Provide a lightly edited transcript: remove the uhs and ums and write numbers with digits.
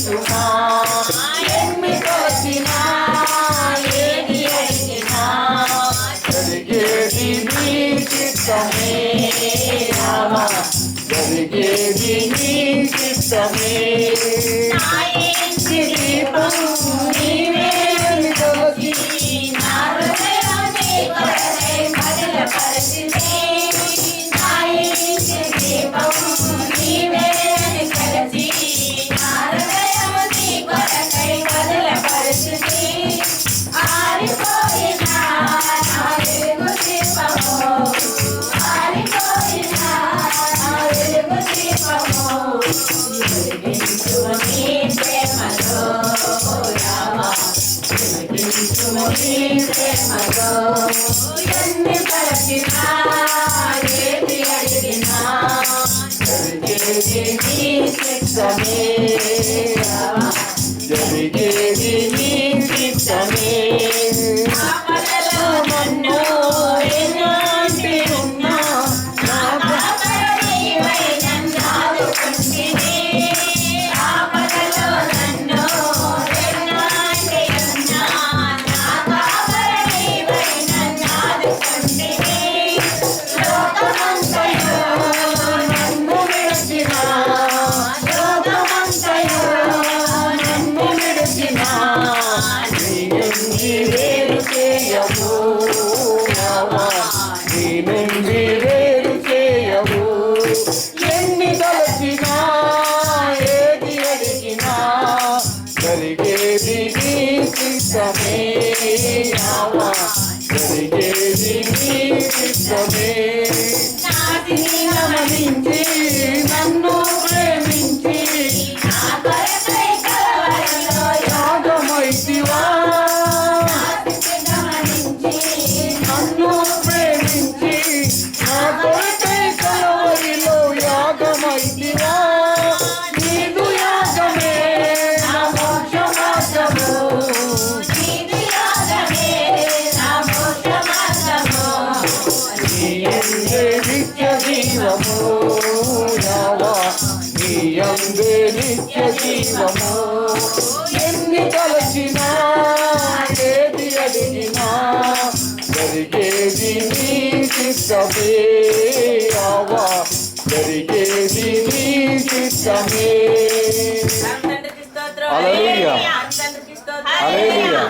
దీవించుమా ఎన్ని తలచినా ఏది అడిగినా జరిగేది నీ చిత్తమే రామా జరిగేది నీ చిత్తమే నా ఇంటి దీపం నీవే అని తలచి నా హృదయాన్ని కొరకై బదలపరచితే నా ఇంటి దీపం నీవే అని తలచి నా హృదయాన్ని కొరకై బదలపరచితే ఆరిపోయినా నా వెలుగు దీపము ఆరిపోయినా నా వెలుగు దీపము వెలిగించుము నీ ప్రేమతో రామా వెలిగించుము నీ ప్రేమతో ఎన్ని తలచినా ఏది అడిగినా జరిగేది నీ చిత్తమే రామా జరిగేది నీ చిత్తమే ఆపదలో నన్ను ఎలాంటి ఉన్నా నా కాపరివై నన్ను ఆదుకుంటివి ఆపదలో నన్ను ఎలాంటి ఉన్నా నా కాపరివై నన్ను ఆదుకుంటివి లోకమంతయు నన్ను విడిచినా లోకమంతయు నన్ను విడిచినా నీ నుండి వేరు చేయము రామా నీ నుండి వేరు చేయము ఎన్ని తలచినా ఏది అడిగినా జరిగేది నీ చిత్తమే రామా జరిగేది నీ చిత్తమే నాటిని గమనించి నన్ను ప్రేమించి నా కొరకై కలవరలో యాగమైతివా నన్ను ప్రేమించి నా కొరకై కలవరిలో యాగమైతివా నీదు యాగమే నా మోక్ష మార్గము నీదు యాగమే నా మోక్ష మార్గము నీ యందే నిత్య జీవము రావా నీ యందే నిత్య జీవము ఎన్ని తలచినా ఏది అడిగినా జరిగేది నీ చిత్తమే రావా జరిగేది నీ చిత్తమే హల్లెలూయా హల్లెలూయా